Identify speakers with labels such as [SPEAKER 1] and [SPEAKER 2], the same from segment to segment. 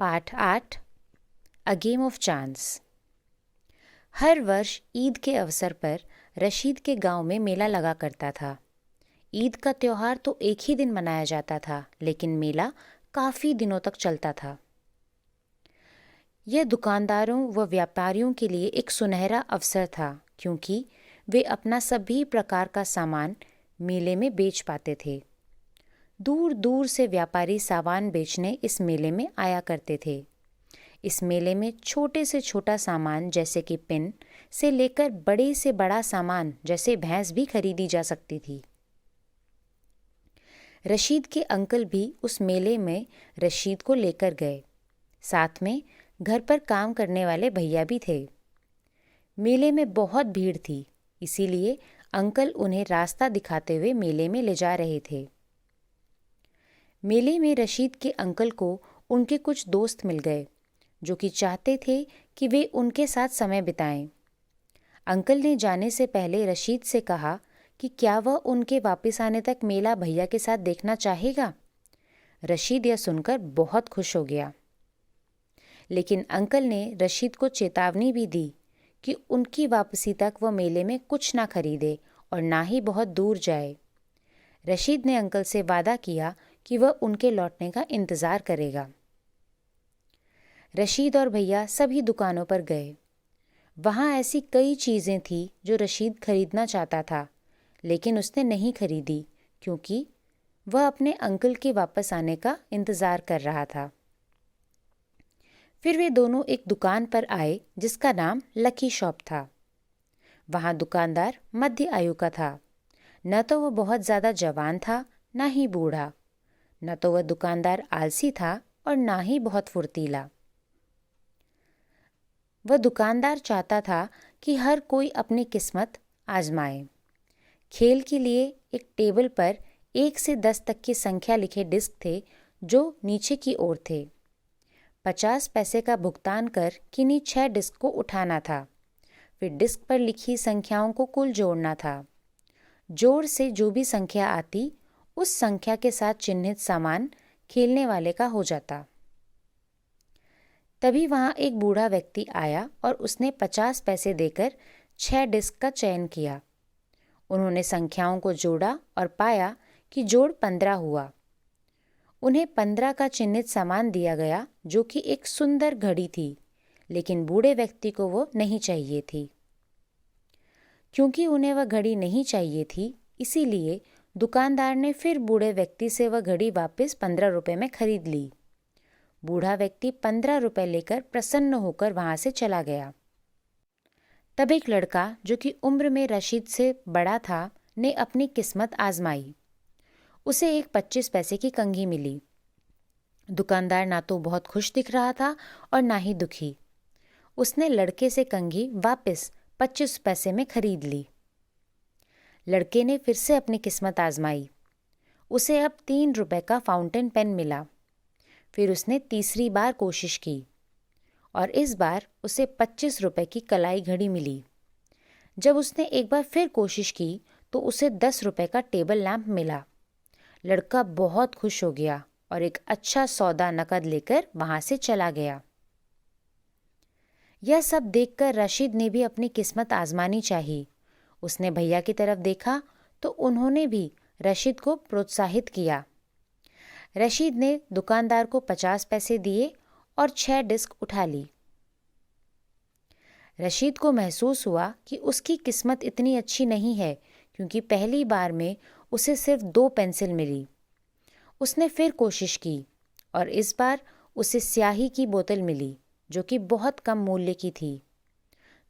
[SPEAKER 1] पाठ 8 a game of chance. हर वर्ष ईद के अवसर पर रशीद के गांव में मेला लगा करता था। ईद का त्योहार तो एक ही दिन मनाया जाता था, लेकिन मेला काफ़ी दिनों तक चलता था। यह दुकानदारों व व्यापारियों के लिए एक सुनहरा अवसर था, क्योंकि वे अपना सभी प्रकार का सामान मेले में बेच पाते थे। दूर दूर से व्यापारी सामान बेचने इस मेले में आया करते थे। इस मेले में छोटे से छोटा सामान जैसे कि पिन से लेकर बड़े से बड़ा सामान जैसे भैंस भी खरीदी जा सकती थी। रशीद के अंकल भी उस मेले में रशीद को लेकर गए। साथ में घर पर काम करने वाले भैया भी थे। मेले में बहुत भीड़ थी, इसीलिए अंकल उन्हें रास्ता दिखाते हुए मेले में ले जा रहे थे। मेले में रशीद के अंकल को उनके कुछ दोस्त मिल गए, जो कि चाहते थे कि वे उनके साथ समय बिताएं। अंकल ने जाने से पहले रशीद से कहा कि क्या वह उनके वापस आने तक मेला भैया के साथ देखना चाहेगा। रशीद यह सुनकर बहुत खुश हो गया, लेकिन अंकल ने रशीद को चेतावनी भी दी कि उनकी वापसी तक वह मेले में कुछ ना खरीदे और ना ही बहुत दूर जाए। रशीद ने अंकल से वादा किया कि वह उनके लौटने का इंतज़ार करेगा। रशीद और भैया सभी दुकानों पर गए। वहाँ ऐसी कई चीज़ें थीं जो रशीद खरीदना चाहता था, लेकिन उसने नहीं खरीदी, क्योंकि वह अपने अंकल के वापस आने का इंतज़ार कर रहा था। फिर वे दोनों एक दुकान पर आए जिसका नाम लकी शॉप था। वहाँ दुकानदार मध्य आयु का था। न तो वह बहुत ज़्यादा जवान था, न ही बूढ़ा। न तो वह दुकानदार आलसी था और न ही बहुत फुर्तीला। वह दुकानदार चाहता था कि हर कोई अपनी किस्मत आजमाए। खेल के लिए एक टेबल पर 1 से 10 तक की संख्या लिखे डिस्क थे, जो नीचे की ओर थे। 50 पैसे का भुगतान कर किन्हीं 6 डिस्क को उठाना था। फिर डिस्क पर लिखी संख्याओं को कुल जोड़ना था। जोड़ से जो भी संख्या आती, उस संख्या के साथ चिन्हित सामान खेलने वाले का हो जाता। तभी वहाँ एक बूढ़ा व्यक्ति आया और उसने 50 पैसे देकर 6 डिस्क का चयन किया। उन्होंने संख्याओं को जोड़ा और पाया कि जोड़ 15 हुआ। उन्हें 15 का चिन्हित सामान दिया गया, जो कि एक सुंदर घड़ी थी, लेकिन बूढ़े व्यक्ति को वो नहीं चाहिए थी। क्योंकि उन्हें वह घड़ी नहीं चाहिए थी, इसीलिए दुकानदार ने फिर बूढ़े व्यक्ति से वह घड़ी वापस 15 रुपये में खरीद ली। बूढ़ा व्यक्ति 15 रुपये लेकर प्रसन्न होकर वहाँ से चला गया। तब एक लड़का, जो कि उम्र में रशीद से बड़ा था, ने अपनी किस्मत आजमाई। उसे एक 25 पैसे की कंघी मिली। दुकानदार ना तो बहुत खुश दिख रहा था और ना ही दुखी। उसने लड़के से कंघी वापस 25 पैसे में खरीद ली। लड़के ने फिर से अपनी किस्मत आजमाई। उसे अब 3 रुपये का फाउंटेन पेन मिला। फिर उसने तीसरी बार कोशिश की और इस बार उसे 25 रुपये की कलाई घड़ी मिली। जब उसने एक बार फिर कोशिश की तो उसे 10 रुपये का टेबल लैंप मिला। लड़का बहुत खुश हो गया और एक अच्छा सौदा नकद लेकर वहाँ से चला गया। यह सब देखकर रशीद ने भी अपनी किस्मत आजमानी चाहिए। उसने भैया की तरफ देखा तो उन्होंने भी रशीद को प्रोत्साहित किया। रशीद ने दुकानदार को 50 पैसे दिए और 6 डिस्क उठा ली। रशीद को महसूस हुआ कि उसकी किस्मत इतनी अच्छी नहीं है, क्योंकि पहली बार में उसे सिर्फ 2 पेंसिल मिली। उसने फिर कोशिश की और इस बार उसे स्याही की बोतल मिली, जो कि बहुत कम मूल्य की थी।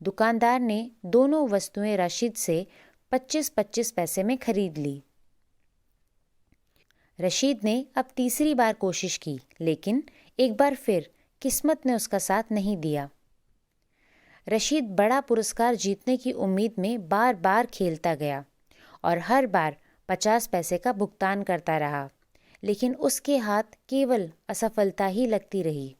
[SPEAKER 1] दुकानदार ने दोनों वस्तुएं रशीद से 25-25 पैसे में खरीद ली। रशीद ने अब तीसरी बार कोशिश की, लेकिन एक बार फिर किस्मत ने उसका साथ नहीं दिया। रशीद बड़ा पुरस्कार जीतने की उम्मीद में बार बार खेलता गया और हर बार 50 पैसे का भुगतान करता रहा, लेकिन उसके हाथ केवल असफलता ही लगती रही।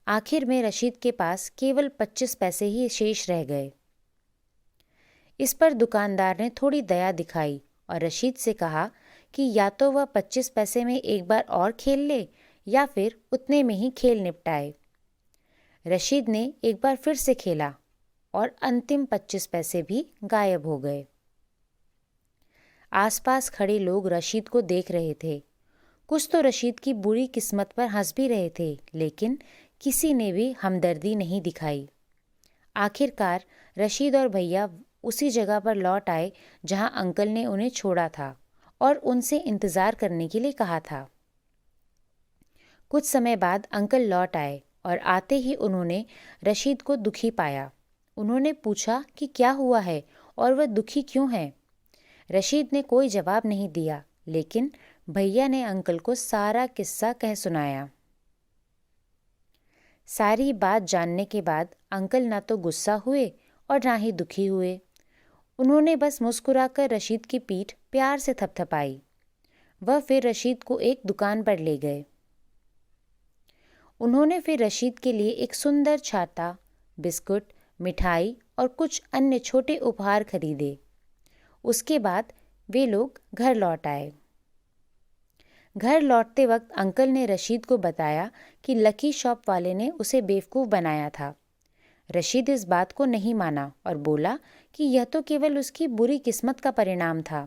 [SPEAKER 1] आखिर में रशीद के पास केवल 25 पैसे ही शेष रह गए। इस पर दुकानदार ने थोड़ी दया दिखाई और रशीद से कहा कि या तो वह 25 पैसे में एक बार और खेल ले, या फिर उतने में ही खेल निपटाए। रशीद ने एक बार फिर से खेला और अंतिम 25 पैसे भी गायब हो गए। आसपास खड़े लोग रशीद को देख रहे थे। कुछ तो रशीद की बुरी किस्मत पर हंस भी रहे थे, लेकिन किसी ने भी हमदर्दी नहीं दिखाई। आखिरकार रशीद और भैया उसी जगह पर लौट आए जहां अंकल ने उन्हें छोड़ा था और उनसे इंतज़ार करने के लिए कहा था। कुछ समय बाद अंकल लौट आए और आते ही उन्होंने रशीद को दुखी पाया। उन्होंने पूछा कि क्या हुआ है और वह दुखी क्यों है। रशीद ने कोई जवाब नहीं दिया, लेकिन भैया ने अंकल को सारा किस्सा कह सुनाया। सारी बात जानने के बाद अंकल ना तो गुस्सा हुए और ना ही दुखी हुए। उन्होंने बस मुस्कुराकर रशीद की पीठ प्यार से थपथपाई। वह फिर रशीद को एक दुकान पर ले गए। उन्होंने फिर रशीद के लिए एक सुंदर छाता, बिस्कुट, मिठाई और कुछ अन्य छोटे उपहार खरीदे। उसके बाद वे लोग घर लौट आए। घर लौटते वक्त अंकल ने रशीद को बताया कि लकी शॉप वाले ने उसे बेवकूफ़ बनाया था। रशीद इस बात को नहीं माना और बोला कि यह तो केवल उसकी बुरी किस्मत का परिणाम था।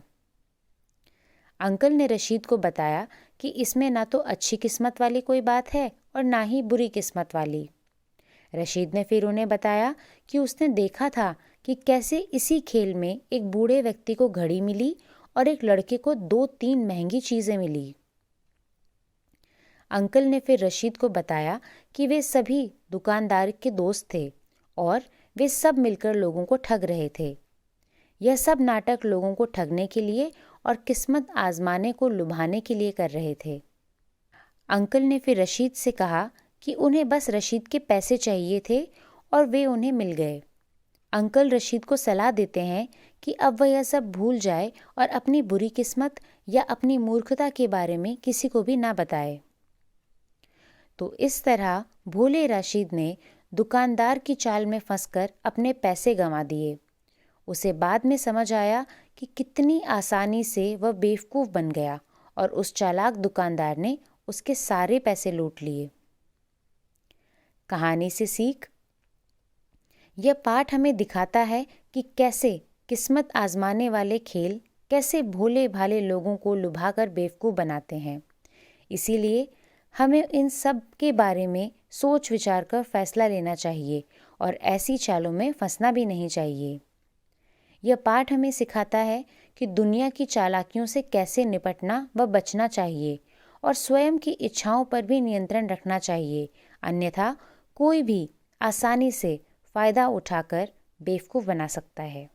[SPEAKER 1] अंकल ने रशीद को बताया कि इसमें ना तो अच्छी किस्मत वाली कोई बात है और ना ही बुरी किस्मत वाली। रशीद ने फिर उन्हें बताया कि उसने देखा था कि कैसे इसी खेल में एक बूढ़े व्यक्ति को घड़ी मिली और एक लड़के को 2-3 महंगी चीज़ें मिली। अंकल ने फिर रशीद को बताया कि वे सभी दुकानदार के दोस्त थे और वे सब मिलकर लोगों को ठग रहे थे। यह सब नाटक लोगों को ठगने के लिए और किस्मत आजमाने को लुभाने के लिए कर रहे थे। अंकल ने फिर रशीद से कहा कि उन्हें बस रशीद के पैसे चाहिए थे और वे उन्हें मिल गए। अंकल रशीद को सलाह देते हैं कि अब वह यह सब भूल जाए और अपनी बुरी किस्मत या अपनी मूर्खता के बारे में किसी को भी ना बताए। तो इस तरह भोले रशीद ने दुकानदार की चाल में फंसकर अपने पैसे गंवा दिए। उसे बाद में समझ आया कि कितनी आसानी से वह बेवकूफ़ बन गया और उस चालाक दुकानदार ने उसके सारे पैसे लूट लिए। कहानी से सीख: यह पाठ हमें दिखाता है कि कैसे किस्मत आजमाने वाले खेल कैसे भोले भाले लोगों को लुभाकर बेवकूफ़ बनाते हैं। इसीलिए हमें इन सब के बारे में सोच विचार कर फैसला लेना चाहिए और ऐसी चालों में फंसना भी नहीं चाहिए। यह पाठ हमें सिखाता है कि दुनिया की चालाकियों से कैसे निपटना व बचना चाहिए और स्वयं की इच्छाओं पर भी नियंत्रण रखना चाहिए, अन्यथा कोई भी आसानी से फ़ायदा उठाकर बेवकूफ़ बना सकता है।